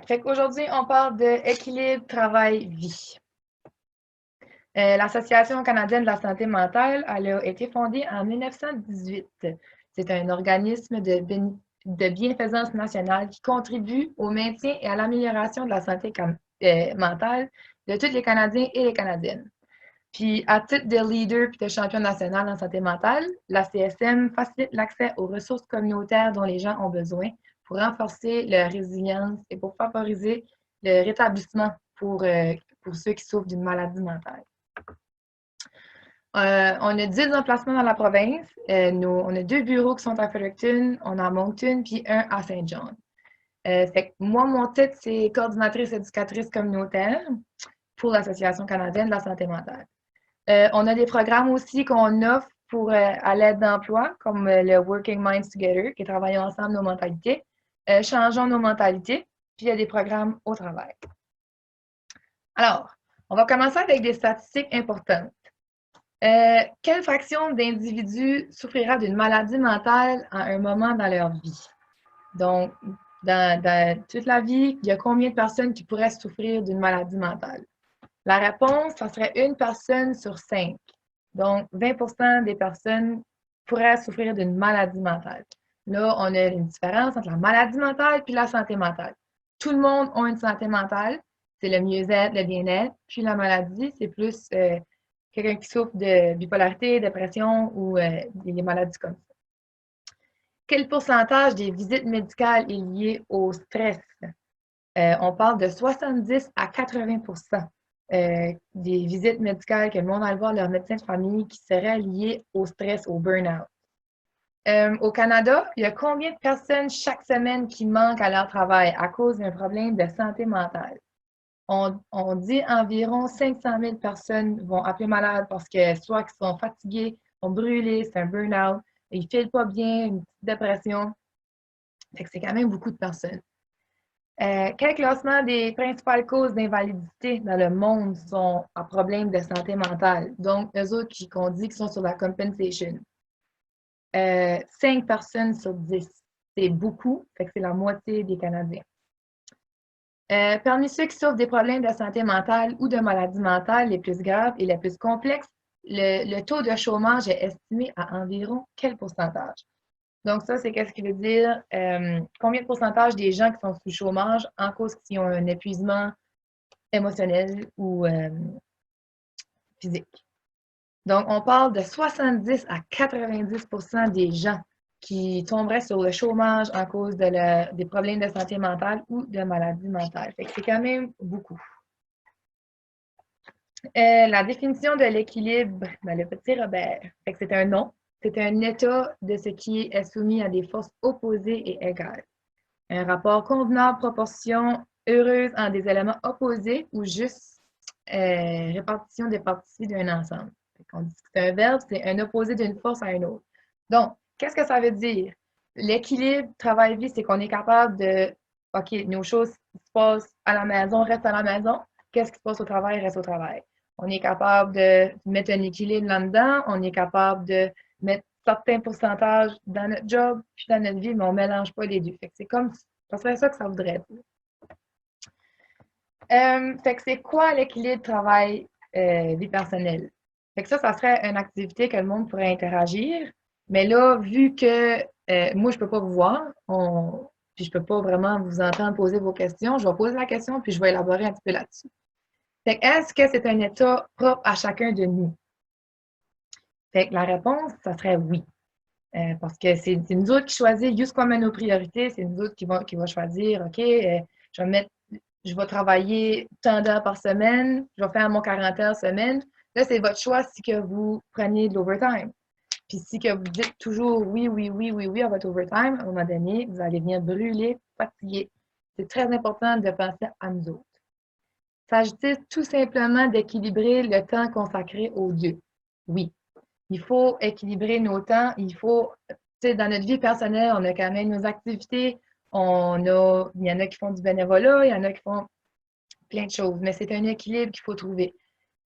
Alright, fait qu'aujourd'hui, on parle de équilibre travail-vie. L'Association canadienne de la santé mentale, elle a été fondée en 1918. C'est un organisme de bienfaisance nationale qui contribue au maintien et à l'amélioration de la santé mentale de tous les Canadiens et les Canadiennes. Puis, à titre de leader et de champion national en santé mentale, la CSM facilite l'accès aux ressources communautaires dont les gens ont besoin pour renforcer leur résilience et pour favoriser le rétablissement pour ceux qui souffrent d'une maladie mentale. On a 10 emplacements dans la province. On a 2 bureaux qui sont à Fredericton, on a à Moncton, puis un à Saint John. Fait que moi, mon titre, c'est coordinatrice éducatrice communautaire pour l'Association canadienne de la santé mentale. On a des programmes aussi qu'on offre à l'aide d'emploi, comme le Working Minds Together, qui est Travailler ensemble nos mentalités, Changeons nos mentalités, puis il y a des programmes au travail. Alors, on va commencer avec des statistiques importantes. Quelle fraction d'individus souffrira d'une maladie mentale à un moment dans leur vie? Donc, dans toute la vie, il y a combien de personnes qui pourraient souffrir d'une maladie mentale? La réponse, ça serait 1 personne sur 5. Donc, 20% des personnes pourraient souffrir d'une maladie mentale. Là, on a une différence entre la maladie mentale et la santé mentale. Tout le monde a une santé mentale, c'est le mieux-être, le bien-être. Puis la maladie, c'est plus quelqu'un qui souffre de bipolarité, dépression ou des maladies comme ça. Quel pourcentage des visites médicales est lié au stress? On parle de 70 à 80% des visites médicales que le monde va voir leur médecin de famille qui seraient liées au stress, au burn-out. Au Canada, il y a combien de personnes chaque semaine qui manquent à leur travail à cause d'un problème de santé mentale? On dit environ 500 000 personnes vont appeler malade parce que soit qu'ils sont fatigués, sont brûlés, c'est un burn-out, ils ne filent pas bien, une petite dépression. Fait que c'est quand même beaucoup de personnes. Quel classement des principales causes d'invalidité dans le monde sont à problème de santé mentale? Donc, eux autres qu'on dit qu'ils sont sur la compensation. 5 personnes sur 10. C'est beaucoup, fait que c'est la moitié des Canadiens. Parmi ceux qui souffrent des problèmes de santé mentale ou de maladies mentales les plus graves et les plus complexes, le taux de chômage est estimé à environ quel pourcentage? Donc, ça, c'est qu'est-ce qui veut dire combien de pourcentage des gens qui sont sous chômage en cause qu'ils ont un épuisement émotionnel ou physique. Donc, on parle de 70 à 90% des gens qui tomberaient sur le chômage en cause des problèmes de santé mentale ou de maladies mentales. Fait que c'est quand même beaucoup. La définition de l'équilibre, le petit Robert, fait que c'est un nom. C'est un état de ce qui est soumis à des forces opposées et égales. Un rapport convenable, proportion heureuse en des éléments opposés ou juste répartition des parties d'un ensemble. On dit que c'est un verbe, c'est un opposé d'une force à une autre. Donc, qu'est-ce que ça veut dire? L'équilibre travail-vie, c'est qu'on est capable de, OK, nos choses qui se passent à la maison restent à la maison. Qu'est-ce qui se passe au travail reste au travail. On est capable de mettre un équilibre là-dedans. On est capable de mettre certains pourcentages dans notre job puis dans notre vie, mais on ne mélange pas les deux. Fait que c'est comme, ça serait ça que ça voudrait dire. Fait que c'est quoi l'équilibre travail-vie personnelle? Fait que ça serait une activité que le monde pourrait interagir. Mais là, vu que moi, je ne peux pas vous voir, puis je ne peux pas vraiment vous entendre poser vos questions, je vais poser la question puis je vais élaborer un petit peu là-dessus. Fait que est-ce que c'est un état propre à chacun de nous? Fait que la réponse, ça serait oui. Parce que c'est nous autres qui choisissons juste comme nos priorités, c'est nous autres qui va choisir, OK, je vais travailler tant d'heures par semaine, je vais faire mon 40 heures semaine. Là, c'est votre choix si que vous preniez de l'overtime. Puis si que vous dites toujours oui, oui, oui, oui, oui à votre overtime, à un moment donné, vous allez venir brûler, fatiguer. C'est très important de penser à nous autres. S'agit-il tout simplement d'équilibrer le temps consacré aux deux? Oui. Il faut équilibrer nos temps. Il faut, tu sais, dans notre vie personnelle, on a quand même nos activités. Il y en a qui font du bénévolat, il y en a qui font plein de choses. Mais c'est un équilibre qu'il faut trouver.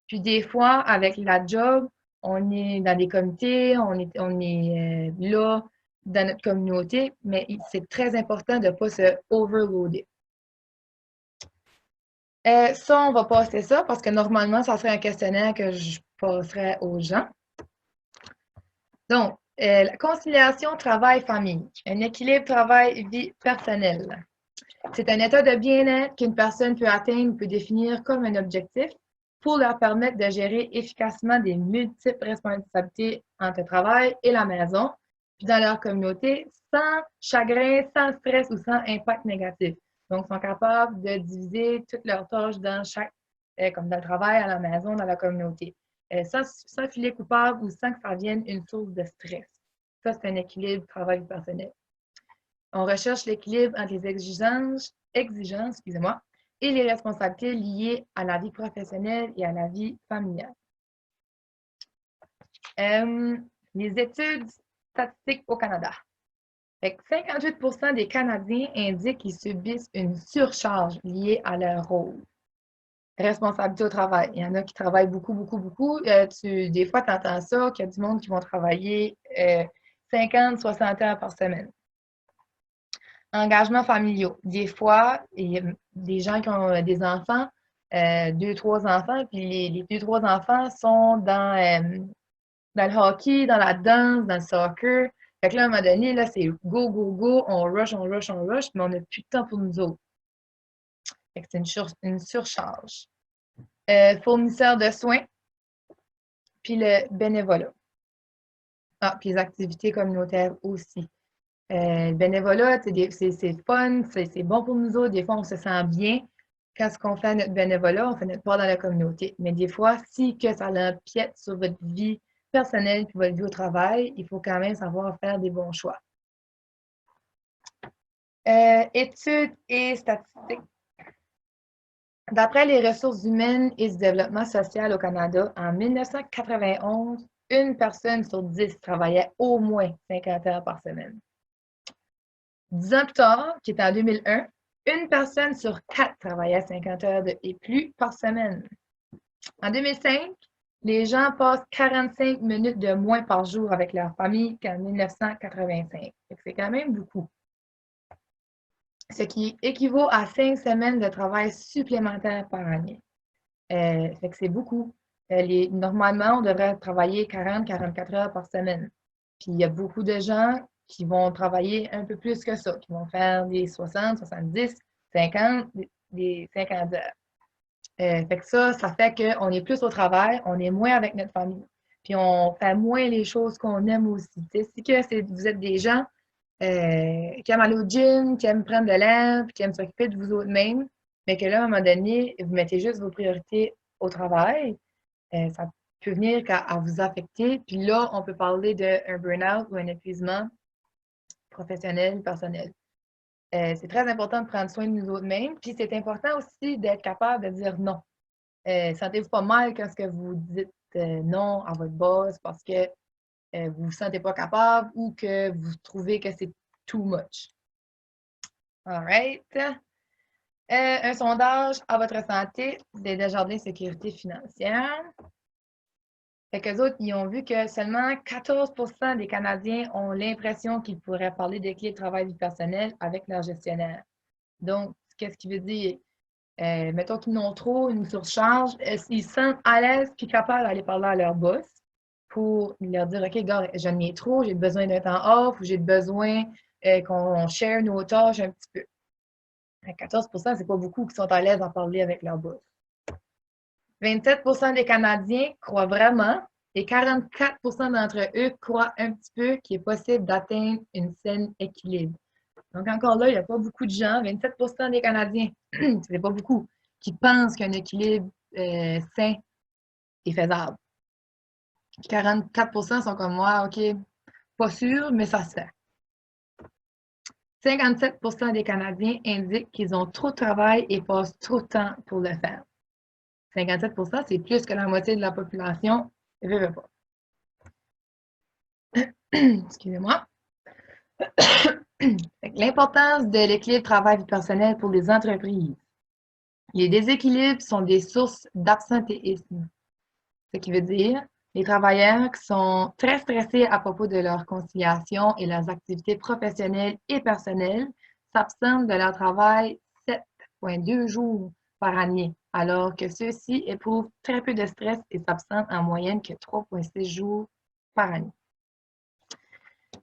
Puis des fois, avec la job, on est dans des comités, on est là dans notre communauté, mais c'est très important de ne pas se overloader. Ça, on va passer ça parce que normalement, ça serait un questionnaire que je passerais aux gens. Donc, la conciliation travail-famille, un équilibre travail-vie personnelle. C'est un état de bien-être qu'une personne peut atteindre ou peut définir comme un objectif pour leur permettre de gérer efficacement des multiples responsabilités entre le travail et la maison, puis dans leur communauté, sans chagrin, sans stress ou sans impact négatif. Donc, ils sont capables de diviser toutes leurs tâches dans chaque, comme dans le travail, à la maison, dans la communauté, sans filer coupable ou sans que ça vienne une source de stress. Ça, c'est un équilibre travail personnel. On recherche l'équilibre entre les exigences, excusez-moi, et les responsabilités liées à la vie professionnelle et à la vie familiale. Les études statistiques au Canada. 58% des Canadiens indiquent qu'ils subissent une surcharge liée à leur rôle. Responsabilité au travail. Il y en a qui travaillent beaucoup, beaucoup, beaucoup. Des fois, tu entends ça, qu'il y a du monde qui vont travailler 50, 60 heures par semaine. Engagements familiaux. Des fois, il y a des gens qui ont des enfants, 2, 3 enfants, puis les 2, 3 enfants sont dans le hockey, dans la danse, dans le soccer. Fait que là, à un moment donné, là, c'est go, go, go, on rush, on rush, on rush, mais on n'a plus de temps pour nous autres. Fait que c'est une surcharge. Fournisseurs de soins, puis le bénévolat. Ah, puis les activités communautaires aussi. Le bénévolat, c'est fun, c'est bon pour nous autres. Des fois, on se sent bien. Quand on fait notre bénévolat, on fait notre part dans la communauté. Mais des fois, si que ça empiète sur votre vie personnelle et votre vie au travail, il faut quand même savoir faire des bons choix. Études et statistiques. D'après les ressources humaines et du développement social au Canada, en 1991, une personne sur 10 travaillait au moins 50 heures par semaine. 10 ans plus tard, qui est en 2001, une personne sur 4 travaillait 50 heures et plus par semaine. En 2005, les gens passent 45 minutes de moins par jour avec leur famille qu'en 1985. C'est quand même beaucoup. Ce qui équivaut à 5 semaines de travail supplémentaires par année. Fait que c'est beaucoup. Normalement, on devrait travailler 40-44 heures par semaine. Puis il y a beaucoup de gens qui vont travailler un peu plus que ça, qui vont faire des 60, 70, 50, des 50 heures. Fait que ça fait qu'on est plus au travail, on est moins avec notre famille. Puis on fait moins les choses qu'on aime aussi. Si que vous êtes des gens qui aiment aller au gym, qui aiment prendre de l'air, puis qui aiment s'occuper de vous autres-mêmes, mais que là, à un moment donné, vous mettez juste vos priorités au travail, ça peut venir à vous affecter. Puis là, on peut parler d'un burn-out ou un épuisement professionnel, personnel. C'est très important de prendre soin de nous autres-mêmes. Puis c'est important aussi d'être capable de dire non. Sentez-vous pas mal quand ce que vous dites non à votre boss parce que vous ne vous sentez pas capable ou que vous trouvez que c'est too much. All right. Un sondage à votre santé des Desjardins Sécurité financière. Fait qu'eux autres, ils ont vu que seulement 14% des Canadiens ont l'impression qu'ils pourraient parler d'équilibre travail-vie personnelle avec leur gestionnaire. Donc, qu'est-ce qui veut dire? Mettons qu'ils n'ont trop, une surcharge, ils se sentent à l'aise puis capables d'aller parler à leur boss pour leur dire, OK, gars, j'en ai trop, j'ai besoin d'un temps off ou j'ai besoin qu'on share nos tâches un petit peu. 14%, c'est pas beaucoup qui sont à l'aise à parler avec leur boss. 27% des Canadiens croient vraiment et 44% d'entre eux croient un petit peu qu'il est possible d'atteindre une saine équilibre. Donc, encore là, il n'y a pas beaucoup de gens, 27% des Canadiens, c'est pas beaucoup, qui pensent qu'un équilibre sain est faisable. 44% sont comme moi, OK, pas sûr, mais ça se fait. 57% des Canadiens indiquent qu'ils ont trop de travail et passent trop de temps pour le faire. 57%, c'est plus que la moitié de la population. Je veux pas. Excusez-moi. L'importance de l'équilibre travail-vie personnelle pour les entreprises. Les déséquilibres sont des sources d'absentéisme. Ce qui veut dire les travailleurs qui sont très stressés à propos de leur conciliation et leurs activités professionnelles et personnelles s'absentent de leur travail 7,2 jours par année, alors que ceux-ci éprouvent très peu de stress et s'absentent en moyenne que 3,6 jours par année.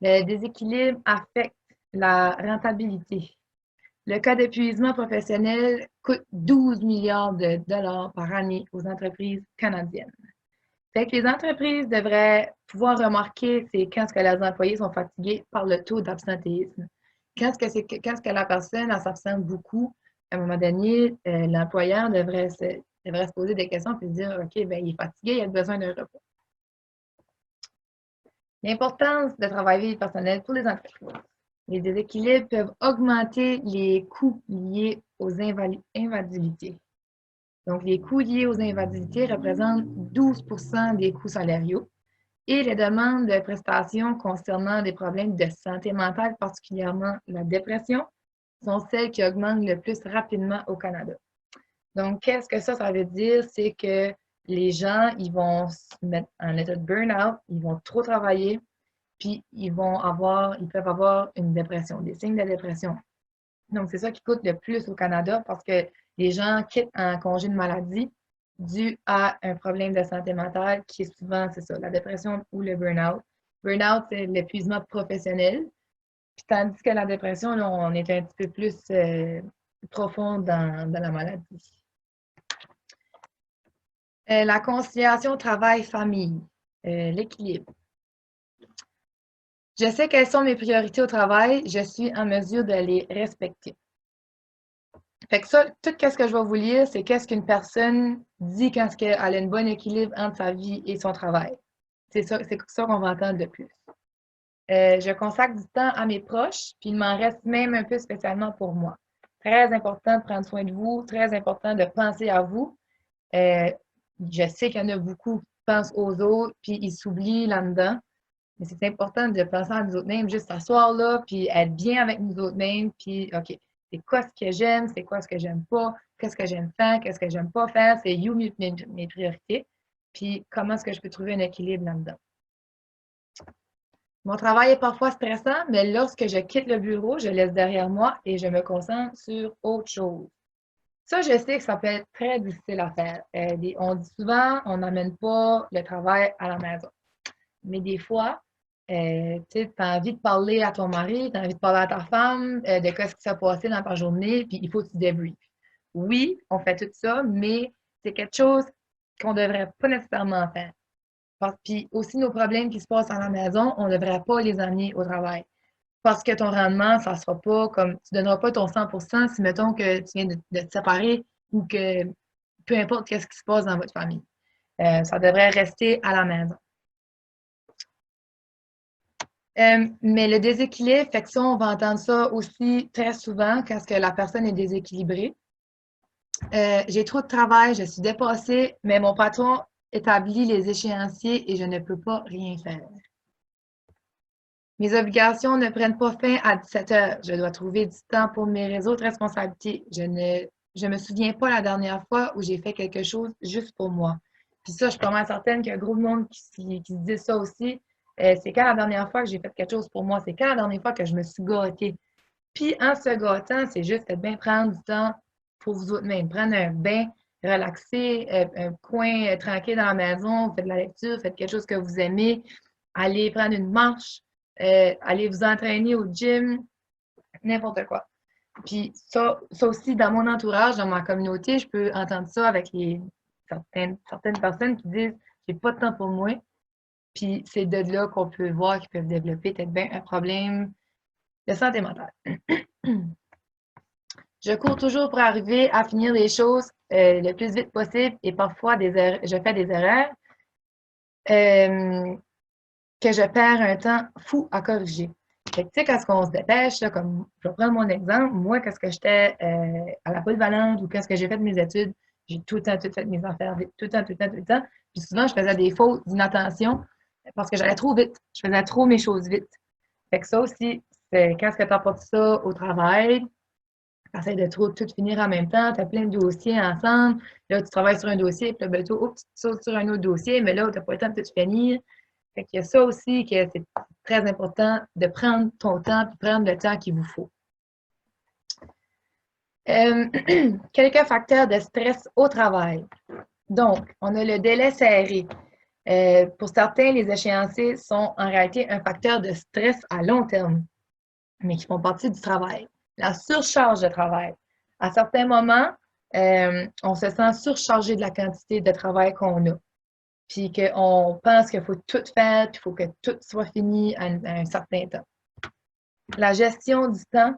Le déséquilibre affecte la rentabilité. Le cas d'épuisement professionnel coûte 12 milliards de dollars par année aux entreprises canadiennes. Fait que les entreprises devraient pouvoir remarquer c'est quand est-ce que leurs employés sont fatigués par le taux d'absentéisme. Quand est-ce que la personne s'absente beaucoup, à un moment donné, l'employeur devrait se poser des questions et se dire OK, ben, il est fatigué, il a besoin d'un repos. L'importance de travailler personnel pour les entreprises. Les déséquilibres peuvent augmenter les coûts liés aux invalidités. Donc, les coûts liés aux invalidités représentent 12 des coûts salariaux et les demandes de prestations concernant des problèmes de santé mentale, particulièrement la dépression, sont celles qui augmentent le plus rapidement au Canada. Donc, qu'est-ce que ça veut dire? C'est que les gens, ils vont se mettre en état de burn-out, ils vont trop travailler, puis ils peuvent avoir une dépression, des signes de dépression. Donc, c'est ça qui coûte le plus au Canada parce que les gens quittent un congé de maladie dû à un problème de santé mentale qui est souvent, c'est ça, la dépression ou le burn-out. Burn-out, c'est l'épuisement professionnel. Puis, tandis que la dépression, là, on est un petit peu plus profond dans la maladie. La conciliation travail-famille, l'équilibre. Je sais quelles sont mes priorités au travail, je suis en mesure de les respecter. Fait que ça, tout ce que je vais vous lire, c'est qu'est-ce qu'une personne dit quand elle a un bon équilibre entre sa vie et son travail. C'est ça qu'on va entendre le plus. Je consacre du temps à mes proches, puis il m'en reste même un peu spécialement pour moi. Très important de prendre soin de vous, très important de penser à vous. Je sais qu'il y en a beaucoup qui pensent aux autres, puis ils s'oublient là-dedans. Mais c'est important de penser à nous autres mêmes, juste s'asseoir là, puis être bien avec nous autres mêmes, puis OK, c'est quoi ce que j'aime, c'est quoi ce que j'aime pas, qu'est-ce que j'aime faire, qu'est-ce que j'aime pas faire, c'est you mes priorités, puis comment est-ce que je peux trouver un équilibre là-dedans. Mon travail est parfois stressant, mais lorsque je quitte le bureau, je laisse derrière moi et je me concentre sur autre chose. Ça, je sais que ça peut être très difficile à faire. On dit souvent, on n'amène pas le travail à la maison. Mais des fois, tu as envie de parler à ton mari, tu as envie de parler à ta femme de ce qui s'est passé dans ta journée, puis il faut que tu débriefes. Oui, on fait tout ça, mais c'est quelque chose qu'on ne devrait pas nécessairement faire. Puis aussi, nos problèmes qui se passent à la maison, on ne devrait pas les amener au travail. Parce que ton rendement, ça ne sera pas comme, tu ne donneras pas ton 100% si, mettons, que tu viens de te séparer ou que peu importe ce qui se passe dans votre famille. Ça devrait rester à la maison. Mais le déséquilibre, fait que ça, on va entendre ça aussi très souvent quand que la personne est déséquilibrée. J'ai trop de travail, je suis dépassée, mais mon patron établit les échéanciers et je ne peux pas rien faire. Mes obligations ne prennent pas fin à 17 heures. Je dois trouver du temps pour mes autres responsabilités. Je me souviens pas la dernière fois où j'ai fait quelque chose juste pour moi. Puis ça, je suis pas mal certaine qu'il y a un gros monde qui se dit ça aussi. C'est quand la dernière fois que j'ai fait quelque chose pour moi? C'est quand la dernière fois que je me suis gâtée? Puis en se gâtant, c'est juste de bien prendre du temps pour vous autres même. Prendre un bain, relaxer, un coin tranquille dans la maison, faites de la lecture, faites quelque chose que vous aimez, allez prendre une marche, allez vous entraîner au gym, n'importe quoi. Puis ça aussi, dans mon entourage, dans ma communauté, je peux entendre ça avec certaines personnes qui disent j'ai pas de temps pour moi. Puis c'est de là qu'on peut voir qu'ils peuvent développer peut-être bien un problème de santé mentale. Je cours toujours pour arriver à finir les choses le plus vite possible et parfois je fais des erreurs que je perds un temps fou à corriger. Fait que, tu sais, quand on se dépêche, là, comme je vais prendre mon exemple, moi, quand j'étais à la polyvalente ou quand j'ai fait mes études, j'ai tout le temps tout fait mes affaires vite, tout le temps, tout le temps, tout le temps. Puis souvent, je faisais des fautes d'inattention parce que j'allais trop vite. Je faisais trop mes choses vite. Fait que ça aussi, c'est quand tu apportes ça au travail, tu essaies de trop tout finir en même temps, tu as plein de dossiers ensemble. Là, tu travailles sur un dossier, puis là, ben, tu sautes sur un autre dossier, mais là, tu n'as pas le temps de tout finir. Fait qu'il y a ça aussi que c'est très important de prendre ton temps puis prendre le temps qu'il vous faut. Quelques facteurs de stress au travail. Donc, on a le délai serré. Pour certains, les échéanciers sont en réalité un facteur de stress à long terme, mais qui font partie du travail. La surcharge de travail. À certains moments, on se sent surchargé de la quantité de travail qu'on a. Puis qu'on pense qu'il faut tout faire, qu'il faut que tout soit fini à un certain temps. La gestion du temps.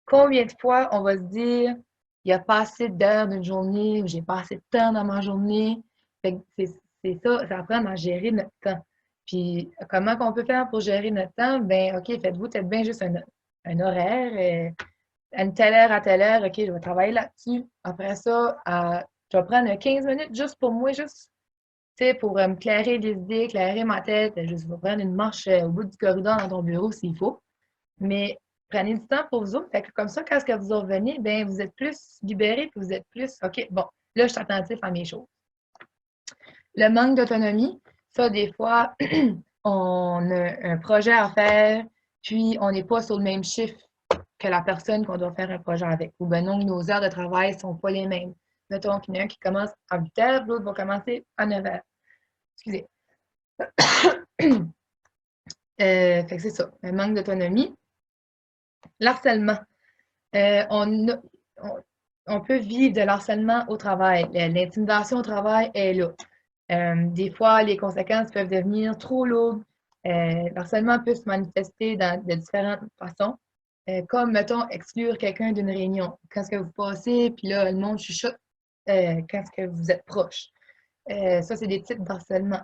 Combien de fois on va se dire, il n'y a pas assez d'heures d'une journée, ou j'ai pas assez de temps dans ma journée. Fait que c'est ça, ça apprend à gérer notre temps. Puis, comment qu'on peut faire pour gérer notre temps? Ben, OK, faites-vous peut-être bien juste un horaire. À une telle heure à telle heure, OK, je vais travailler là-dessus. Après ça, je vais prendre 15 minutes juste pour moi, juste, tu sais, pour me clairer les idées, clairer ma tête. Juste, je vais prendre une marche au bout du corridor dans ton bureau s'il faut. Mais prenez du temps pour vous autres. Fait que comme ça, quand est-ce que vous en revenez, ben, vous êtes plus libéré, puis vous êtes plus, OK, bon, là, je suis attentif à mes choses. Le manque d'autonomie, ça, des fois, on a un projet à faire, puis on n'est pas sur le même chiffre que la personne qu'on doit faire un projet avec. Ou ben non, nos heures de travail ne sont pas les mêmes. Mettons qu'il y en a un qui commence à 8 heures, l'autre va commencer à 9 heures. Excusez. Fait que c'est ça, un manque d'autonomie. L'harcèlement. On, on peut vivre de l'harcèlement au travail. L'intimidation au travail est là. Des fois, les conséquences peuvent devenir trop lourdes. L'harcèlement peut se manifester de différentes façons, comme, mettons, exclure quelqu'un d'une réunion. Quand est-ce que vous passez, puis là, le monde chuchote quand est-ce que vous êtes proche. Ça, c'est des types d'harcèlement.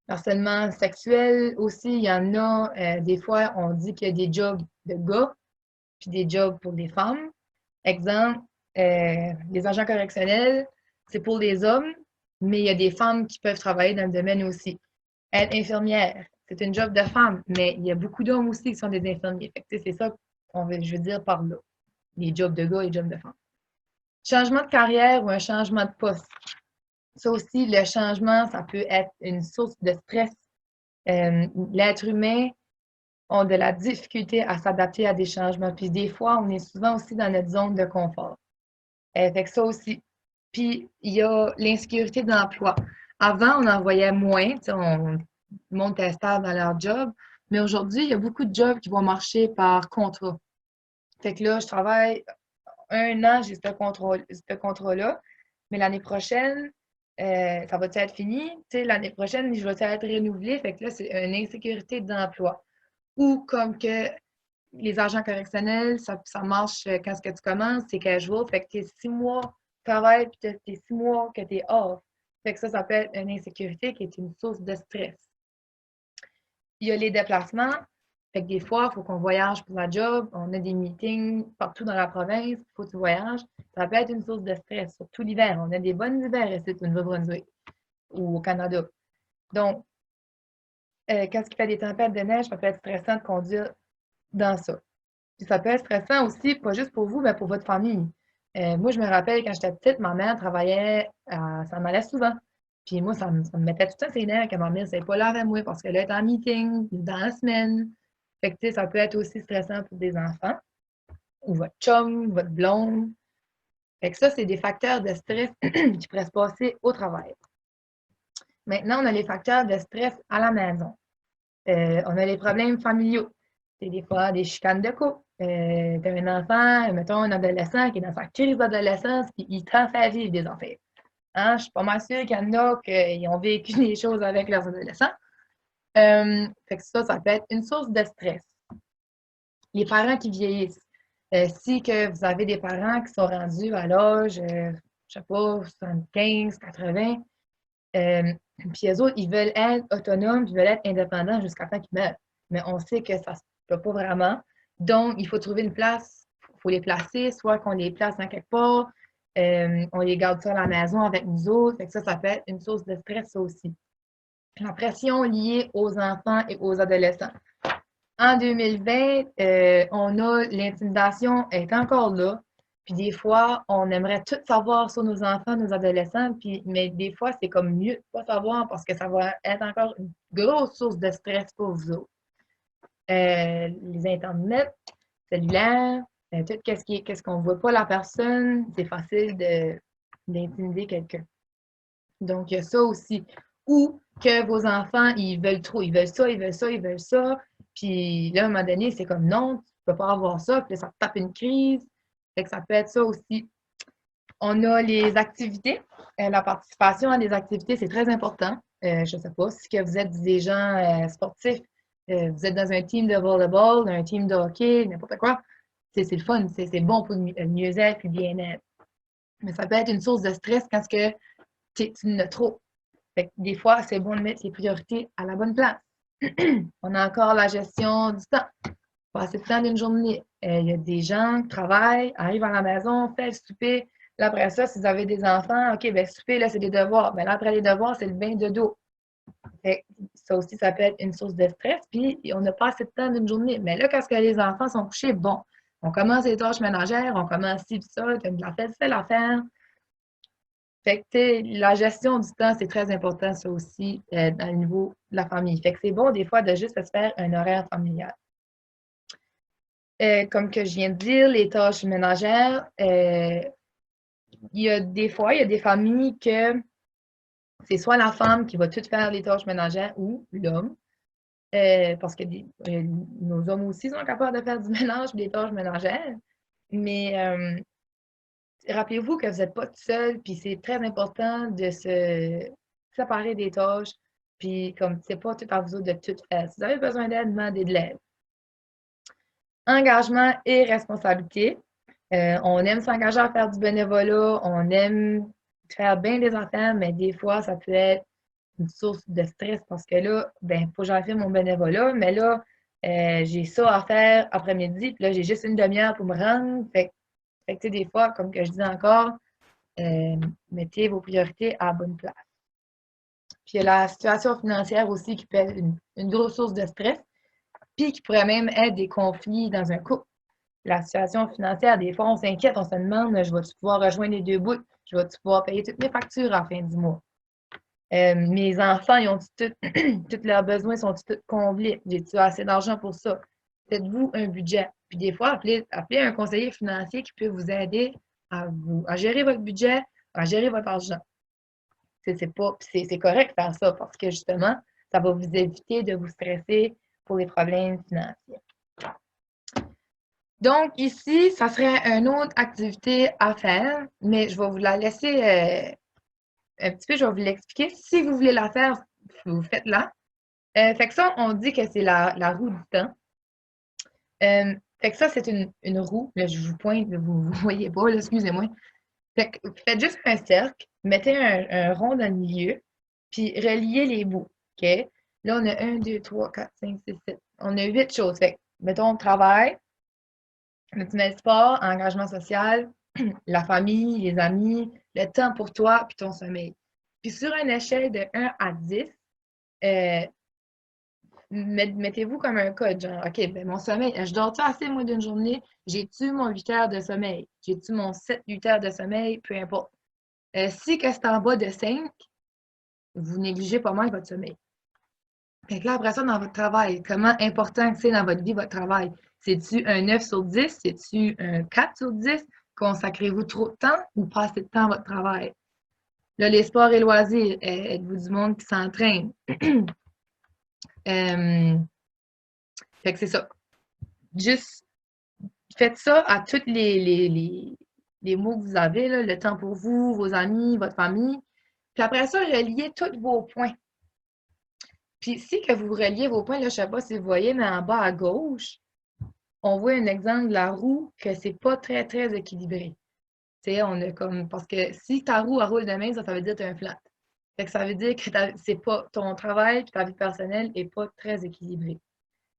Harcèlement sexuel aussi, il y en a. Des fois, on dit qu'il y a des jobs de gars, puis des jobs pour des femmes. Exemple, les agents correctionnels, c'est pour les hommes, mais il y a des femmes qui peuvent travailler dans le domaine aussi. Être infirmière, c'est une job de femme, mais il y a beaucoup d'hommes aussi qui sont des infirmiers. C'est ça je veux dire par là. Les jobs de gars et les jobs de femmes. Changement de carrière ou un changement de poste. Ça aussi, le changement, ça peut être une source de stress. L'être humain a de la difficulté à s'adapter à des changements. Puis des fois, on est souvent aussi dans notre zone de confort. Fait que ça aussi. Puis, il y a l'insécurité de l'emploi. Avant, on en voyait moins, le monde était stable dans leur job, mais aujourd'hui, il y a beaucoup de jobs qui vont marcher par contrat. Fait que là, je travaille un an, j'ai ce contrat-là, mais l'année prochaine, ça va être fini? Tu sais, l'année prochaine, je vais être renouvelé. Fait que là, c'est une insécurité d'emploi. Ou comme que les agents correctionnels, ça marche quand ce que tu commences, c'est casual. Fait que t'es 6 mois de travail, puis t'es 6 mois que t'es off. Fait que ça peut être une insécurité qui est une source de stress. Il y a les déplacements. Fait que des fois, il faut qu'on voyage pour la job. On a des meetings partout dans la province. Il faut que tu voyages. Ça peut être une source de stress, surtout l'hiver. On a des bonnes hivers ici au Nouveau-Brunswick ou au Canada. Donc, quand il fait des tempêtes de neige, ça peut être stressant de conduire dans ça. Puis ça peut être stressant aussi, pas juste pour vous, mais pour votre famille. Moi, je me rappelle quand j'étais petite, ma mère travaillait, ça m'allait souvent. Puis moi, ça me mettait tout le temps ses nerfs que ma mère ne soit pas là avec moi parce qu'elle est en meeting dans la semaine. Fait que, tu sais, ça peut être aussi stressant pour des enfants ou votre chum, votre blonde. Fait que ça, c'est des facteurs de stress qui pourraient se passer au travail. Maintenant, on a les facteurs de stress à la maison. On a les problèmes familiaux. C'est des fois des chicanes de couple. T'as un enfant, mettons un adolescent qui est dans sa crise d'adolescence, puis il tend à vivre des enfants. Hein? Je suis pas mal sûre qu'il y en a qui ont vécu des choses avec leurs adolescents. Fait que ça peut être une source de stress. Les parents qui vieillissent. Si que vous avez des parents qui sont rendus à l'âge, je sais pas, 75, 80, puis eux autres, ils veulent être autonomes, ils veulent être indépendants jusqu'à temps qu'ils meurent. Mais on sait que ça ne se peut pas vraiment. Donc, il faut trouver une place, il faut les placer, soit qu'on les place en quelque part, on les garde ça à la maison avec nous autres. Fait que ça peut être une source de stress aussi. La pression liée aux enfants et aux adolescents. En 2020, on a l'intimidation est encore là. Puis des fois, on aimerait tout savoir sur nos enfants, nos adolescents, mais des fois, c'est comme mieux de pas savoir parce que ça va être encore une grosse source de stress pour vous autres. Les internets, cellulaires, Tout qu'est-ce qu'on ne voit pas la personne, c'est facile d'intimider quelqu'un. Donc, il y a ça aussi. Ou que vos enfants, ils veulent trop, ils veulent ça, ils veulent ça, ils veulent ça. Puis là, à un moment donné, c'est comme non, tu ne peux pas avoir ça. Puis là, ça te tape une crise. Fait que ça peut être ça aussi. On a les activités. La participation à des activités, c'est très important. Je ne sais pas si que vous êtes des gens sportifs, vous êtes dans un team de volleyball, un team de hockey, n'importe quoi. C'est le fun, c'est bon pour le mieux-être et le bien-être. Mais ça peut être une source de stress quand que tu en as trop. Fait que des fois, c'est bon de mettre les priorités à la bonne place. On a encore la gestion du temps. Passer le temps d'une journée. Il y a des gens qui travaillent, arrivent à la maison, font le souper. Là, après ça, si vous avez des enfants, OK, ben souper, là, c'est des devoirs. Ben là, après les devoirs, c'est le bain de dos. Fait que ça aussi, ça peut être une source de stress. Puis, on n'a pas assez de temps d'une journée. Mais là, quand les enfants sont couchés, bon, on commence les tâches ménagères, on commence ci, ça, tu as de la vaisselle à faire. Fait que, la gestion du temps, c'est très important, ça aussi, dans le niveau de la famille. Fait que c'est bon, des fois, de juste se faire un horaire familial. Comme que je viens de dire, les tâches ménagères, il y a des fois, il y a des familles que c'est soit la femme qui va tout faire les tâches ménagères ou l'homme. Parce que nos hommes aussi sont capables de faire du ménage et des tâches ménagères. Mais rappelez-vous que vous n'êtes pas tout seul, puis c'est très important de se séparer des tâches, puis comme c'est pas tout à vous autres de tout faire. Si vous avez besoin d'aide, demandez de l'aide. Engagement et responsabilité. On aime s'engager à faire du bénévolat, on aime faire bien des affaires, mais des fois, ça peut être une source de stress parce que là, ben, faut que j'en fasse mon bénévolat, mais là, j'ai ça à faire après-midi, puis là, j'ai juste une demi-heure pour me rendre. Fait que, tu sais, des fois, comme que je disais encore, mettez vos priorités à la bonne place. Puis il y a la situation financière aussi qui peut être une grosse source de stress, puis qui pourrait même être des conflits dans un couple. La situation financière, des fois, on s'inquiète, on se demande, je vais-tu pouvoir rejoindre les deux bouts? Je vais-tu pouvoir payer toutes mes factures à la fin du mois? Mes enfants, ils ont tous leurs besoins sont tous comblés. J'ai-tu assez d'argent pour ça? Faites-vous un budget. Puis des fois, appelez un conseiller financier qui peut vous aider à gérer votre budget, à gérer votre argent. C'est correct de faire ça parce que justement, ça va vous éviter de vous stresser pour les problèmes financiers. Donc, ici, ça serait une autre activité à faire, mais je vais vous la laisser un petit peu, je vais vous l'expliquer. Si vous voulez la faire, vous faites-la. Fait que ça, on dit que c'est la roue du temps. Fait que ça, c'est une roue. Là, je vous pointe, vous ne voyez pas, excusez-moi. Fait que faites juste un cercle, mettez un rond dans le milieu, puis reliez les bouts. OK? Là, on a 1, 2, 3, 4, 5, 6, 7. On a 8 choses. Fait que, mettons, travail, le sport, engagement social, la famille, les amis, le temps pour toi, puis ton sommeil. Puis sur une échelle de 1 à 10, mettez-vous comme un code, genre, OK, ben mon sommeil, je dors-tu assez, moi, d'une journée? J'ai-tu mon 8 heures de sommeil? J'ai-tu mon 7-8 heures de sommeil? Peu importe. Si que c'est en bas de 5, vous négligez pas mal votre sommeil. Fait que là, après ça, dans votre travail, comment important que c'est dans votre vie, votre travail? C'est-tu un 9 sur 10? C'est-tu un 4 sur 10? Consacrez-vous trop de temps ou pas assez de temps à votre travail? Là, les sports et loisirs, êtes-vous du monde qui s'entraîne? Fait que c'est ça. Juste faites ça à tous les mots que vous avez, là, le temps pour vous, vos amis, votre famille. Puis après ça, reliez tous vos points. Puis si que vous reliez vos points, là, je ne sais pas si vous voyez, mais en bas à gauche, on voit un exemple de la roue que c'est pas très, très équilibré. Tu sais, on a comme. Parce que si ta roue elle roule de main, ça veut dire que tu as un flat. Fait que ça veut dire que c'est pas ton travail et ta vie personnelle n'est pas très équilibré.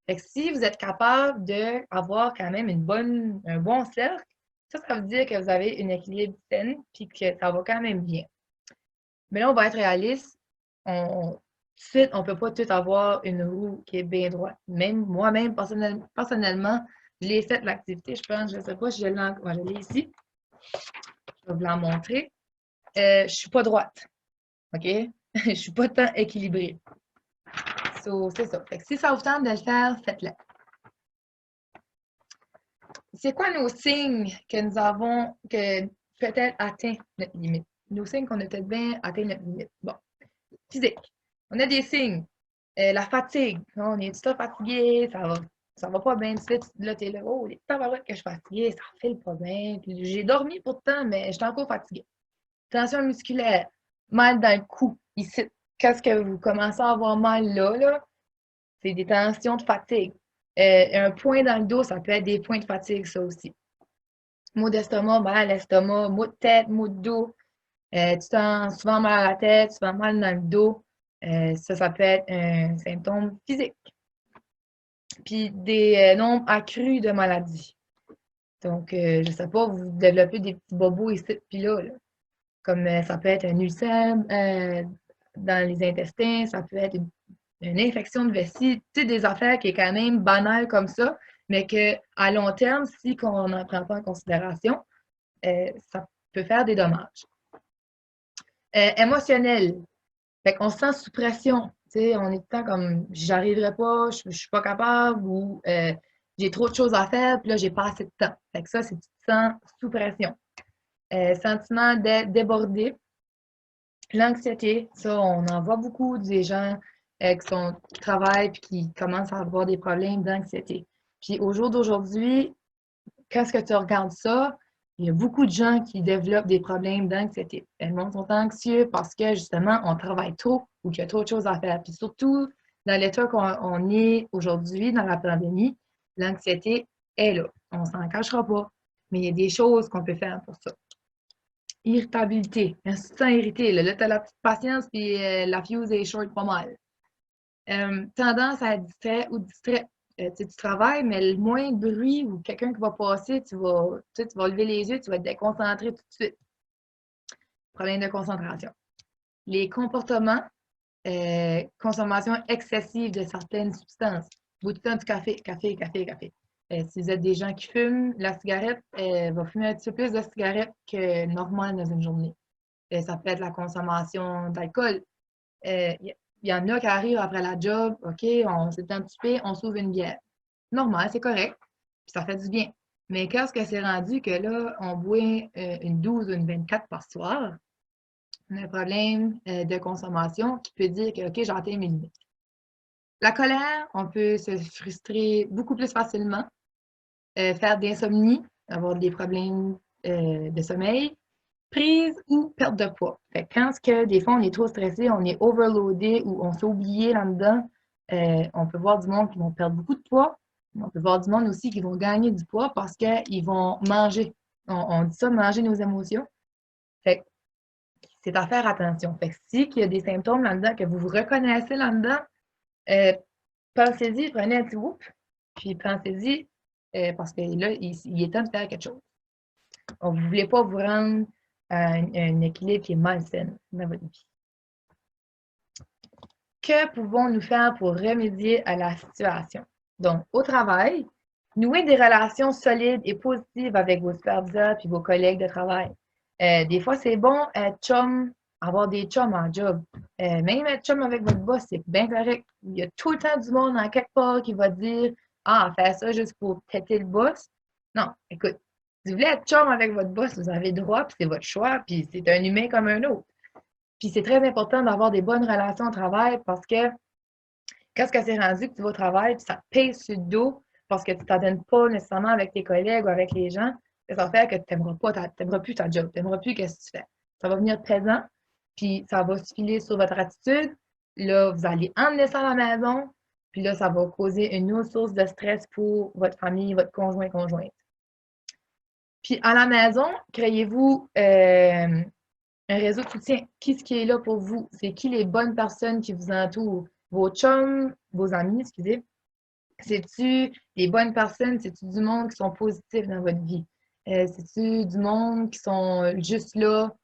Fait que si vous êtes capable d'avoir quand même un bon cercle, ça veut dire que vous avez une équilibre saine puis que ça va quand même bien. Mais là, on va être réaliste. Tout de suite, on ne peut pas tout avoir une roue qui est bien droite. Même moi-même, personnellement, je l'ai fait l'activité, je pense, je ne sais pas si je l'ai ici. Je vais vous la montrer. Je ne suis pas droite. OK? Je ne suis pas tant équilibrée. So, c'est ça. Fait que si ça vous tente de le faire, faites-le. c'est quoi nos signes que nous avons, que peut-être atteint notre limite? Nos signes qu'on a peut-être bien atteint notre limite. Bon, physique. On a des signes. La fatigue. On est tout fatigué, ça va pas bien. Là, t'es là, oh, les tabarouettes que je suis fatiguée, ça file pas bien. Puis j'ai dormi pourtant, mais je suis encore fatiguée. Tension musculaire, mal dans le cou, ici. Qu'est-ce que vous commencez à avoir mal là? C'est des tensions de fatigue. Un point dans le dos, ça peut être des points de fatigue, ça aussi. Maux d'estomac, mal à l'estomac, maux de tête, maux de dos. Tu sens souvent mal à la tête, souvent mal dans le dos. Ça peut être un symptôme physique. Puis des nombres accrus de maladies. Donc, je ne sais pas, vous développez des petits bobos ici puis là. Comme ça peut être un ulcère dans les intestins, ça peut être une infection de vessie, tu sais, des affaires qui est quand même banales comme ça, mais qu'à long terme, si on n'en prend pas en considération, ça peut faire des dommages. Émotionnel. Fait qu'on se sent sous pression. Tu sais, on est tout le temps comme j'arriverai pas, je suis pas capable ou j'ai trop de choses à faire, puis là, j'ai pas assez de temps. Fait que ça, c'est tu te sens sous pression. Sentiment d'être débordé. L'anxiété, ça, on en voit beaucoup des gens qui travaillent et qui commencent à avoir des problèmes d'anxiété. Puis au jour d'aujourd'hui, qu'est-ce que tu regardes ça? Il y a beaucoup de gens qui développent des problèmes d'anxiété. Le monde sont anxieux parce que justement, on travaille trop ou qu'il y a trop de choses à faire. Puis surtout, dans l'état qu'on est aujourd'hui, dans la pandémie, l'anxiété est là. On s'en cachera pas. Mais il y a des choses qu'on peut faire pour ça. Irritabilité. Un sens irrité. Là, tu as la petite patience, puis la fuse est short pas mal. Tendance à être distrait ou distrait. Tu travailles, mais le moins de bruit ou quelqu'un qui va passer, tu vas lever les yeux, tu vas être déconcentré tout de suite. Problème de concentration. Les comportements, consommation excessive de certaines substances. Beaucoup de temps du café, café, café, café. Si vous êtes des gens qui fument, la cigarette va fumer un petit peu plus de cigarettes que normal dans une journée. Ça peut être la consommation d'alcool. Il y en a qui arrivent après la job, OK, on s'est un petit peu, on s'ouvre une bière. Normal, c'est correct, puis ça fait du bien. Mais qu'est-ce que c'est rendu que là, on boit une 12 ou une 24 par soir? On a un problème de consommation qui peut dire que, OK, j'ai atteint mes limites. La colère, on peut se frustrer beaucoup plus facilement, faire d'insomnie, avoir des problèmes de sommeil, prise ou perte de poids. Fait que quand des fois on est trop stressé, on est overloadé ou on s'est oublié là-dedans, on peut voir du monde qui vont perdre beaucoup de poids. On peut voir du monde aussi qui vont gagner du poids parce qu'ils vont manger. On dit ça, manger nos émotions. Fait que c'est à faire attention. Fait que si il y a des symptômes là-dedans que vous vous reconnaissez là-dedans, pensez-y, prenez un petit whoop, puis pensez-y, parce que là, il est temps de faire quelque chose. Vous ne voulez pas vous rendre à un équilibre qui est malsain dans votre vie. Que pouvons-nous faire pour remédier à la situation? Donc, au travail, nouer des relations solides et positives avec vos superviseurs et vos collègues de travail. Des fois, c'est bon être chum, avoir des chums en job. Même être chum avec votre boss, c'est bien correct. Il y a tout le temps du monde en quelque part qui va dire ah, faire ça juste pour têter le boss. Non, écoute, si vous voulez être chum avec votre boss, vous avez le droit, puis c'est votre choix, puis c'est un humain comme un autre. Puis c'est très important d'avoir des bonnes relations au travail parce que qu'est-ce que c'est rendu que tu vas au travail, puis ça te pèse sur le dos parce que tu ne t'adonnes pas nécessairement avec tes collègues ou avec les gens, ça va faire que tu n'aimeras plus ta job, tu n'aimeras plus ce que tu fais. Ça va venir présent, puis ça va se filer sur votre attitude. Là, vous allez emmener ça à la maison, puis là, ça va causer une autre source de stress pour votre famille, votre conjointe. Puis à la maison, créez-vous un réseau de soutien. Qui est-ce qui est là pour vous? C'est qui les bonnes personnes qui vous entourent? Vos chums, vos amis, excusez. C'est-tu des bonnes personnes? C'est-tu du monde qui sont positifs dans votre vie? C'est-tu du monde qui sont juste là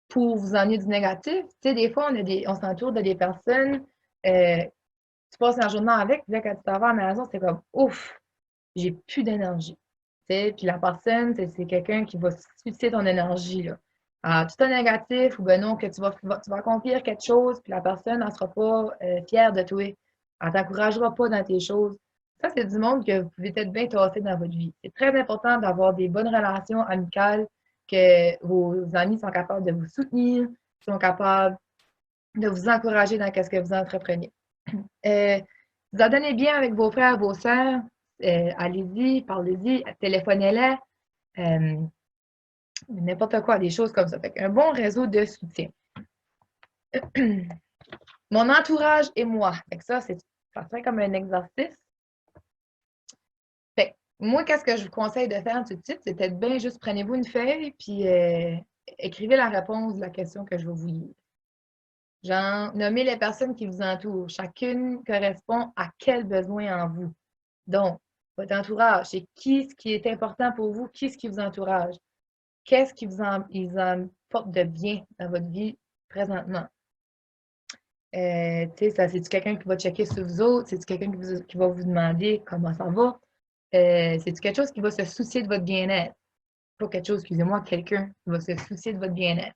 pour vous emmener du négatif? Tu sais, des fois, on s'entoure de des personnes, tu passes la journée avec, puis là, quand tu t'en vas à la maison, c'est comme, ouf, j'ai plus d'énergie. Tu sais, puis la personne, c'est quelqu'un qui va sucer ton énergie, là. Tout est négatif ou ben non, que tu vas accomplir quelque chose, puis la personne ne sera pas fière de toi. Elle ne t'encouragera pas dans tes choses. Ça, c'est du monde que vous pouvez peut-être bien tasser dans votre vie. C'est très important d'avoir des bonnes relations amicales, que vos amis sont capables de vous soutenir, sont capables de vous encourager dans ce que vous entreprenez. Vous en donnez bien avec vos frères, vos sœurs, allez-y, parlez-y, téléphonez-les, n'importe quoi, des choses comme ça. Fait un bon réseau de soutien. Mon entourage et moi. Fait que ça serait comme un exercice. Fait moi, qu'est-ce que je vous conseille de faire tout de suite? C'est peut-être bien juste prenez-vous une feuille puis écrivez la réponse de la question que je vais vous lire. Genre, nommez les personnes qui vous entourent. Chacune correspond à quel besoin en vous. Donc, votre entourage, c'est qui ce qui est important pour vous, qui ce qui vous entourage. Qu'est-ce qui vous apporte de bien dans votre vie présentement? C'est-tu quelqu'un qui va checker sur vous autres? C'est-tu quelqu'un qui va vous demander comment ça va? C'est-tu quelque chose qui va se soucier de votre bien-être? Pas quelque chose, excusez-moi, quelqu'un qui va se soucier de votre bien-être.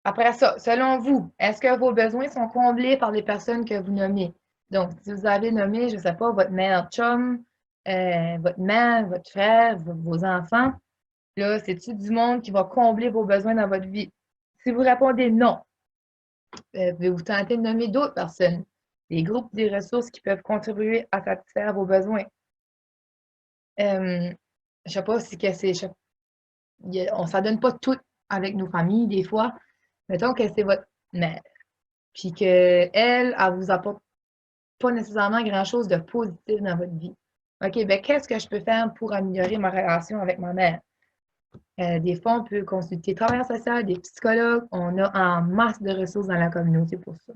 Après ça, selon vous, est-ce que vos besoins sont comblés par les personnes que vous nommez? Donc, si vous avez nommé, je ne sais pas, votre mère chum, votre mère, votre frère, vos enfants, là, c'est-tu du monde qui va combler vos besoins dans votre vie? Si vous répondez non, pouvez-vous tenter de nommer d'autres personnes, des groupes, des ressources qui peuvent contribuer à satisfaire vos besoins? Je ne sais pas si que c'est. On ne s'adonne pas tout avec nos familles, des fois. Mettons que c'est votre mère, puis qu'elle, elle vous apporte pas nécessairement grand-chose de positif dans votre vie. OK, ben qu'est-ce que je peux faire pour améliorer ma relation avec ma mère? Des fois, on peut consulter travailleurs sociaux, des psychologues. On a en masse de ressources dans la communauté pour ça.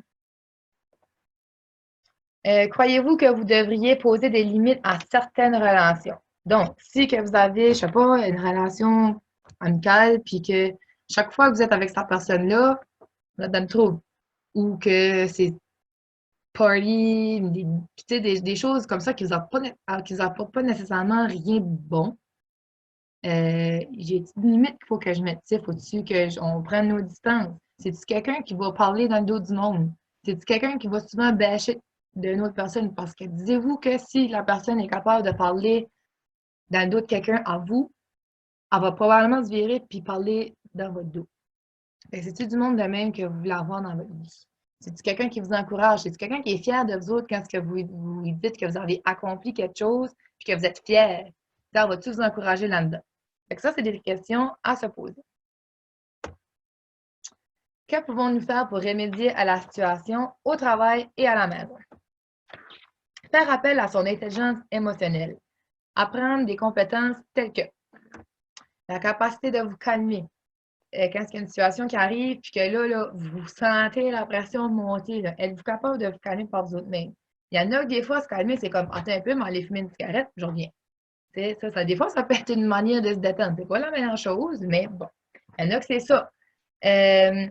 Croyez-vous que vous devriez poser des limites à certaines relations? Donc, si que vous avez, je sais pas, une relation amicale, puis que chaque fois que vous êtes avec cette personne-là, vous êtes dans le trouble. Ou que c'est party, des choses comme ça qui vous apportent pas nécessairement rien de bon. J'ai une limite qu'il faut que je mette, il faut-tu on prenne nos distances. C'est-tu quelqu'un qui va parler dans le dos du monde? C'est-tu quelqu'un qui va souvent bâcher d'une autre personne? Parce que disez-vous que si la personne est capable de parler dans le dos de quelqu'un à vous, elle va probablement se virer puis parler dans votre dos. C'est-tu du monde de même que vous voulez avoir dans votre vie? C'est-tu quelqu'un qui vous encourage? C'est-tu quelqu'un qui est fier de vous autres quand vous dites que vous avez accompli quelque chose puis que vous êtes fier? Ça va-tu vous encourager là-dedans? Fait que ça, c'est des questions à se poser. Que pouvons-nous faire pour remédier à la situation au travail et à la maison? Faire appel à son intelligence émotionnelle. Apprendre des compétences telles que la capacité de vous calmer. Quand il y a une situation qui arrive, puis que là, vous sentez la pression monter, là, êtes-vous capable de vous calmer par vous autres-mêmes? Il y en a que des fois, se calmer, c'est comme, attends un peu, m'aller fumer une cigarette, je reviens. Des fois, ça peut être une manière de se détendre. C'est pas la meilleure chose, mais bon. Il y en a que c'est ça. Il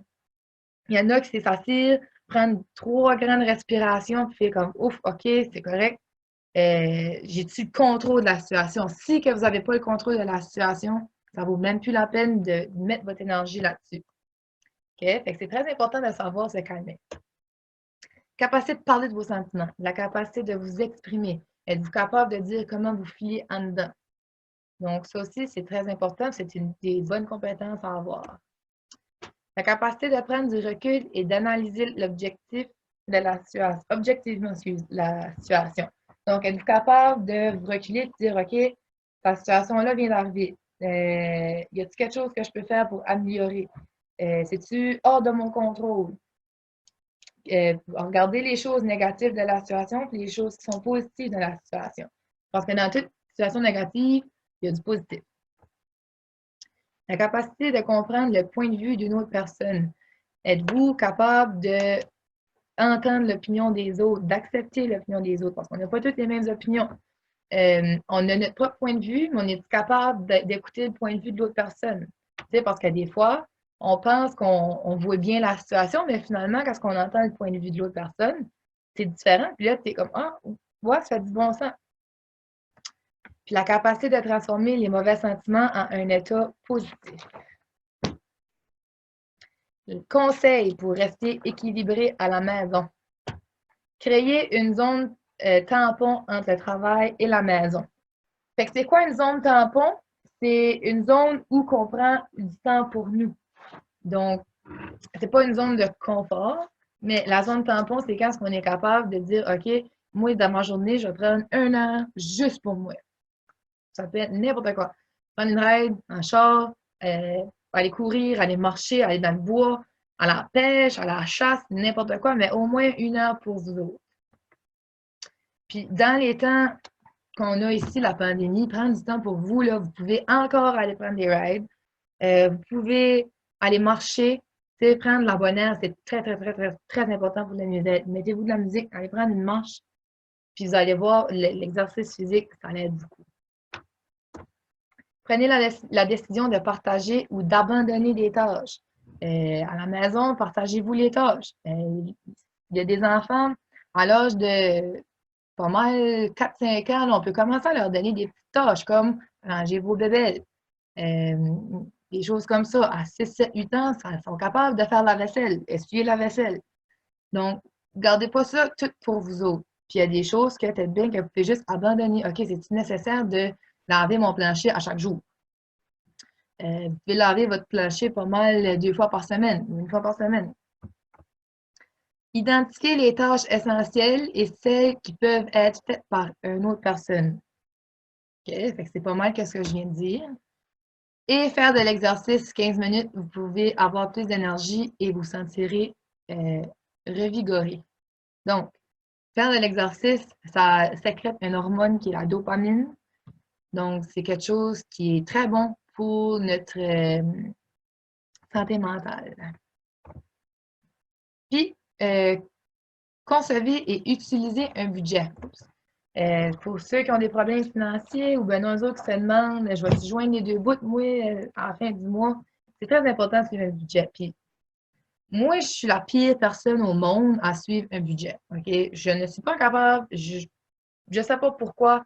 y en a que c'est s'asseoir, prendre 3 grandes respirations, puis faire comme, ouf, OK, c'est correct. J'ai-tu le contrôle de la situation? Si que vous n'avez pas le contrôle de la situation, ça ne vaut même plus la peine de mettre votre énergie là-dessus. OK? Fait que c'est très important de savoir se calmer. Capacité de parler de vos sentiments, la capacité de vous exprimer. Êtes-vous capable de dire comment vous filez en dedans? Donc, ça aussi, c'est très important. C'est une des bonnes compétences à avoir. La capacité de prendre du recul et d'analyser l'objectif de la situation, objectivement la situation. Donc, êtes-vous capable de vous reculer et de dire, OK, cette situation-là vient d'arriver. Y a-t-il quelque chose que je peux faire pour améliorer? C'est-tu hors de mon contrôle? Regarder les choses négatives de la situation et les choses qui sont positives de la situation. Parce que dans toute situation négative, il y a du positif. La capacité de comprendre le point de vue d'une autre personne. Êtes-vous capable d'entendre l'opinion des autres, d'accepter l'opinion des autres? Parce qu'on n'a pas toutes les mêmes opinions. On a notre propre point de vue, mais on est capable d'écouter le point de vue de l'autre personne. Parce que des fois, on pense qu'on voit bien la situation, mais finalement, quand on entend le point de vue de l'autre personne, c'est différent. Puis là, tu es comme, ah, ouais, ça fait du bon sens. Puis la capacité de transformer les mauvais sentiments en un état positif. Le conseil pour rester équilibré à la maison. créer une zone tampon entre le travail et la maison. Fait que c'est quoi une zone tampon? C'est une zone où on prend du temps pour nous. Donc, c'est pas une zone de confort, mais la zone tampon, c'est quand on est capable de dire, OK, moi, dans ma journée, je vais prendre 1 heure juste pour moi. Ça peut être n'importe quoi. Prendre une ride, un char, aller courir, aller marcher, aller dans le bois, à la pêche, à la chasse, n'importe quoi, mais au moins 1 heure pour vous autres. Puis dans les temps qu'on a ici, la pandémie, prendre du temps pour vous, là, vous pouvez encore aller prendre des rides. Vous pouvez aller marcher, prendre la bonne air, c'est très, très, très, très, très important pour la musique. Mettez-vous de la musique, allez prendre une marche, puis vous allez voir, l'exercice physique, ça l'aide beaucoup. Prenez la décision de partager ou d'abandonner des tâches. À la maison, partagez-vous les tâches. Il y a des enfants à l'âge de pas mal 4-5 ans, là, on peut commencer à leur donner des petites tâches comme ranger vos bébelles. Des choses comme ça. À 6, 7, 8 ans, ils sont capables de faire la vaisselle, essuyer la vaisselle. Donc, gardez pas ça tout pour vous autres. Puis il y a des choses que peut-être bien que vous pouvez juste abandonner. OK, c'est-tu nécessaire de laver mon plancher à chaque jour? Vous pouvez laver votre plancher pas mal 2 fois par semaine ou 1 fois par semaine. Identifiez les tâches essentielles et celles qui peuvent être faites par une autre personne. OK, fait que c'est pas mal que ce que je viens de dire. Et faire de l'exercice 15 minutes, vous pouvez avoir plus d'énergie et vous sentirez revigoré. Donc, faire de l'exercice, ça sécrète une hormone qui est la dopamine. Donc, c'est quelque chose qui est très bon pour notre santé mentale. Puis, concevez et utilisez un budget. Pour ceux qui ont des problèmes financiers ou ben autres qui se demandent, je vais joindre les deux bouts, moi, à la fin du mois, c'est très important de suivre un budget. Puis, moi, je suis la pire personne au monde à suivre un budget. OK? Je ne suis pas capable, je ne sais pas pourquoi,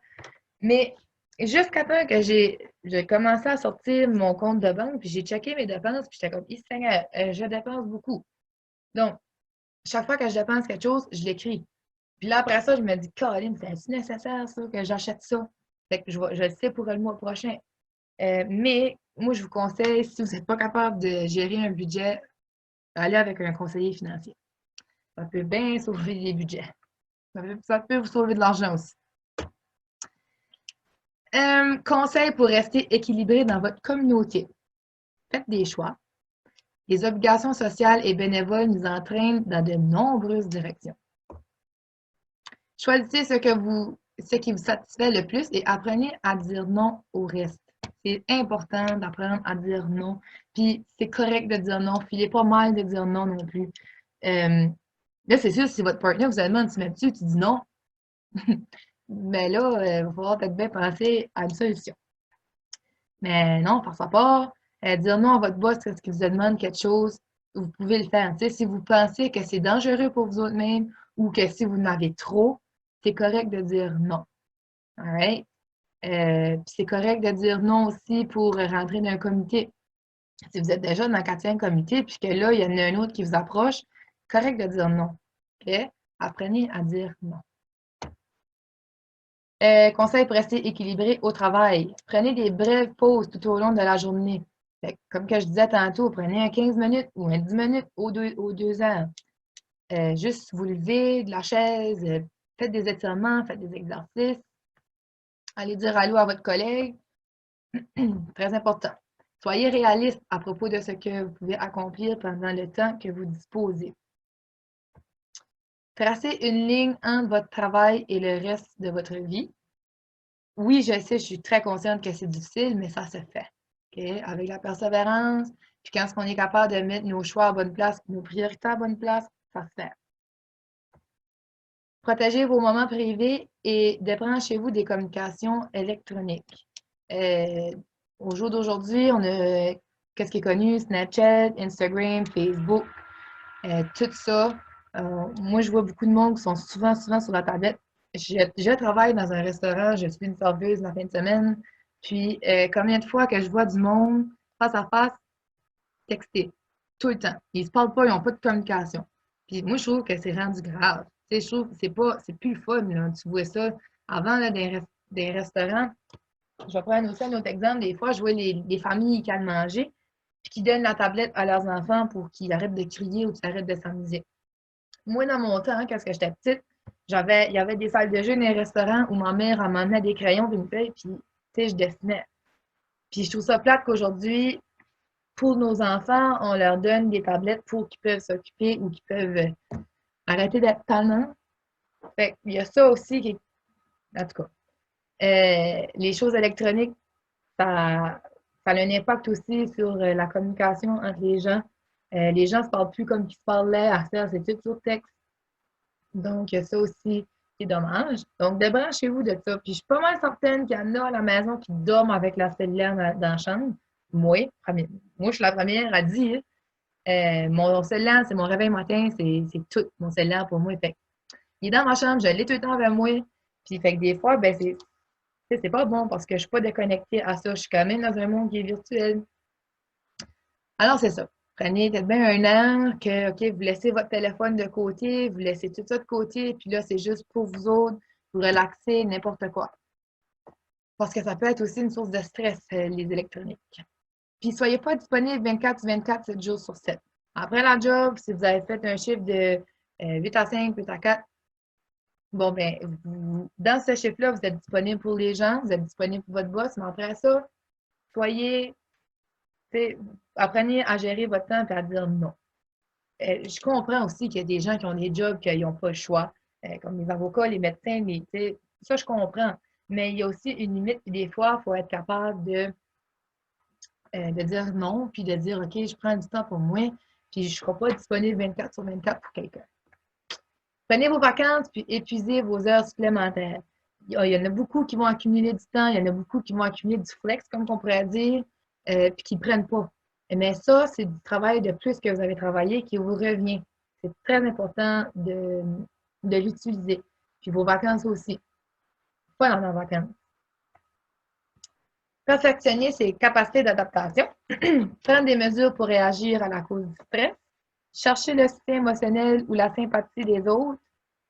mais jusqu'à temps que j'ai commencé à sortir mon compte de banque, puis j'ai checké mes dépenses, puis j'étais comme, Seigneur, je dépense beaucoup. Donc, chaque fois que je dépense quelque chose, je l'écris. Puis là, après ça, je me dis, Caroline, c'est nécessaire, ça, que j'achète ça? Fait que je le sais pour le mois prochain. Mais moi, je vous conseille, si vous n'êtes pas capable de gérer un budget, allez avec un conseiller financier. Ça peut bien sauver des budgets. Ça peut vous sauver de l'argent aussi. Conseil pour rester équilibré dans votre communauté. Faites des choix. Les obligations sociales et bénévoles nous entraînent dans de nombreuses directions. Choisissez ce qui vous satisfait le plus et apprenez à dire non au reste. C'est important d'apprendre à dire non. Puis c'est correct de dire non. Filez pas mal de dire non non plus. Là, c'est sûr, si votre partenaire vous demande, tu m'aimes-tu, tu dis non. Mais là, il va falloir peut-être bien penser à une solution. Mais non, par sa part, dire non à votre boss quand il vous demande quelque chose, vous pouvez le faire. Si vous pensez que c'est dangereux pour vous autres-mêmes ou que si vous en avez trop, c'est correct de dire non. All right? C'est correct de dire non aussi pour rentrer dans un comité. Si vous êtes déjà dans le 4e comité, puis que là, il y en a un autre qui vous approche, correct de dire non. OK? Apprenez à dire non. Conseil pour rester équilibré au travail. Prenez des brèves pauses tout au long de la journée. Comme que je disais tantôt, prenez un 15 minutes ou un 10 minutes aux 2 heures. Juste vous lever de la chaise, faites des étirements, faites des exercices. Allez dire allô à votre collègue. Très important. Soyez réaliste à propos de ce que vous pouvez accomplir pendant le temps que vous disposez. Tracez une ligne entre votre travail et le reste de votre vie. Oui, je sais, je suis très consciente que c'est difficile, mais ça se fait. Okay? Avec la persévérance, puis quand on est capable de mettre nos choix à bonne place, nos priorités à bonne place, ça se fait. Protégez vos moments privés et débranchez-vous des communications électroniques. Au jour d'aujourd'hui, on a qu'est-ce qui est connu, Snapchat, Instagram, Facebook, tout ça. Moi, je vois beaucoup de monde qui sont souvent sur la tablette. Je travaille dans un restaurant, je suis une serveuse la fin de semaine. Puis, combien de fois que je vois du monde face à face texter tout le temps. Ils se parlent pas, ils n'ont pas de communication. Puis moi, je trouve que c'est rendu grave. Tu sais, je trouve que c'est plus le fun, là. Tu vois ça avant, là, des restaurants. Je vais prendre aussi un autre exemple. Des fois, je vois les familles qui aiment manger, puis qui donnent la tablette à leurs enfants pour qu'ils arrêtent de crier ou qu'ils arrêtent de s'amuser. Moi, dans mon temps, quand j'étais petite, il y avait des salles de jeu dans les restaurants où ma mère elle m'emmenait des crayons et une feuille, puis, tu sais, je dessinais. Puis je trouve ça plate qu'aujourd'hui, pour nos enfants, on leur donne des tablettes pour qu'ils peuvent s'occuper ou qu'ils peuvent arrêter d'être tannants. Fait qu'il y a ça aussi qui est, en tout cas, les choses électroniques, ça, ça a un impact aussi sur la communication entre les gens. Les gens ne se parlent plus comme ils se parlaient à faire, c'est tout sur texte. Donc, ça aussi, c'est dommage. Donc, débranchez-vous de ça. Puis, je suis pas mal certaine qu'il y en a à la maison qui dorment avec la cellulaire dans la chambre. Moi, moi, je suis la première à dire, mon cellulaire, c'est mon réveil matin, c'est tout mon cellulaire pour moi. Fait il est dans ma chambre, je l'ai tout le temps avec moi. Puis, fait que des fois, ben, c'est pas bon parce que je suis pas déconnectée à ça. Je suis quand même dans un monde qui est virtuel. Alors, c'est ça. Prenez peut-être bien un an que, OK, vous laissez votre téléphone de côté, vous laissez tout ça de côté, puis là, c'est juste pour vous autres, vous relaxer, n'importe quoi. Parce que ça peut être aussi une source de stress, les électroniques. Puis, soyez pas disponible 24 sur 24, 7 jours sur 7. Après la job, si vous avez fait un chiffre de 8 à 5, 8 à 4, bon, ben, dans ce chiffre-là, vous êtes disponible pour les gens, vous êtes disponible pour votre boss, mais après ça, soyez, apprenez à gérer votre temps et à dire non. Je comprends aussi qu'il y a des gens qui ont des jobs qu'ils n'ont pas le choix, comme les avocats, les médecins, ça, je comprends. Mais il y a aussi une limite, puis des fois, il faut être capable de dire non, puis de dire, OK, je prends du temps pour moi, puis je ne serai pas disponible 24 sur 24 pour quelqu'un. Prenez vos vacances, puis épuisez vos heures supplémentaires. Il y en a beaucoup qui vont accumuler du temps, il y en a beaucoup qui vont accumuler du flex, comme on pourrait dire, puis qui ne prennent pas. Mais ça, c'est du travail de plus que vous avez travaillé qui vous revient. C'est très important de l'utiliser. Puis vos vacances aussi. Pas dans vos vacances. Perfectionner ses capacités d'adaptation. Prendre des mesures pour réagir à la cause du stress. Chercher le soutien émotionnel ou la sympathie des autres.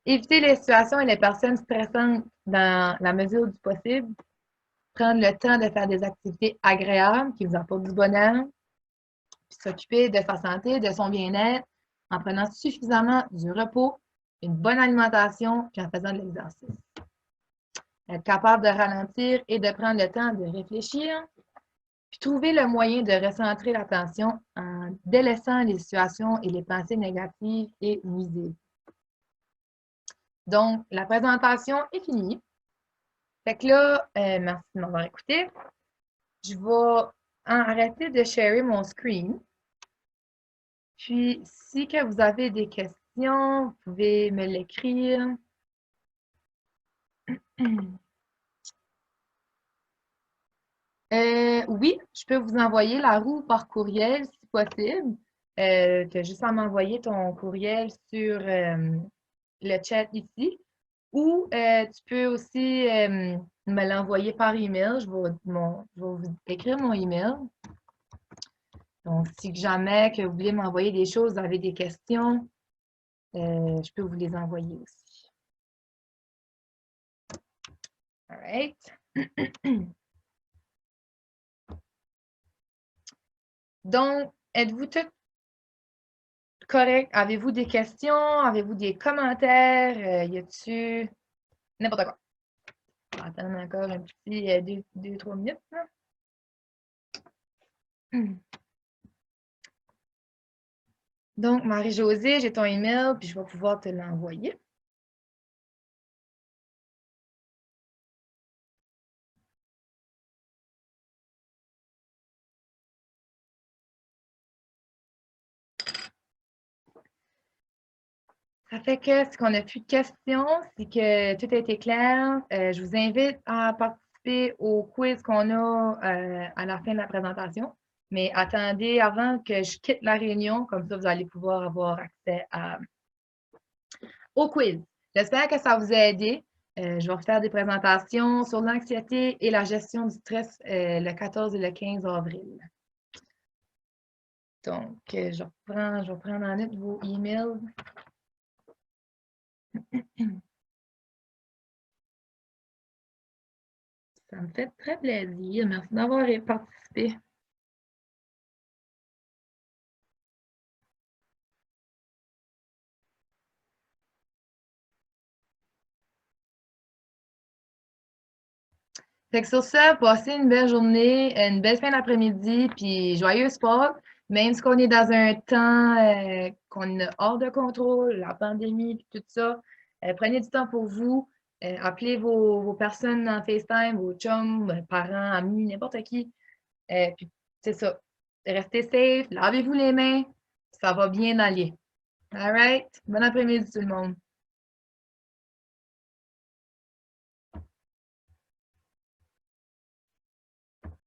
Éviter les situations et les personnes stressantes dans la mesure du possible. Prendre le temps de faire des activités agréables qui vous apportent du bonheur. Puis s'occuper de sa santé, de son bien-être, en prenant suffisamment du repos, une bonne alimentation, puis en faisant de l'exercice. Être capable de ralentir et de prendre le temps de réfléchir, puis trouver le moyen de recentrer l'attention en délaissant les situations et les pensées négatives et nuisibles. Donc, la présentation est finie. Fait que là, merci de m'avoir écouté. Je vais arrêter de sharer mon screen. Puis, si que vous avez des questions, vous pouvez me l'écrire. Oui, je peux vous envoyer la roue par courriel si possible. Tu as juste à m'envoyer ton courriel sur le chat ici. Ou tu peux aussi me l'envoyer par email. Je vais vous écrire mon email. Donc, si jamais que vous voulez m'envoyer des choses, vous avez des questions, je peux vous les envoyer aussi. All right. Donc, êtes-vous toutes correct? Avez-vous des questions? Avez-vous des commentaires? Y a-tu n'importe quoi? On va attendre encore un petit 2-3 minutes. Là. Donc, Marie-Josée, j'ai ton email, puis je vais pouvoir te l'envoyer. Ça fait que si on n'a plus de questions, c'est que tout a été clair. Je vous invite à participer au quiz qu'on a à la fin de la présentation. Mais attendez avant que je quitte la réunion, comme ça vous allez pouvoir avoir accès au quiz. J'espère que ça vous a aidé. Je vais refaire des présentations sur l'anxiété et la gestion du stress le 14 et le 15 avril. Donc, je vais prendre en note vos emails. Ça me fait très plaisir. Merci d'avoir participé. Fait que sur ça, passez une belle journée, une belle fin d'après-midi, puis joyeuse Pâques. Même si on est dans un temps qu'on est hors de contrôle, la pandémie, puis tout ça, prenez du temps pour vous. Appelez vos personnes en FaceTime, vos chums, parents, amis, n'importe qui. Puis c'est ça. Restez safe, lavez-vous les mains, ça va bien aller. All right? Bon après-midi tout le monde.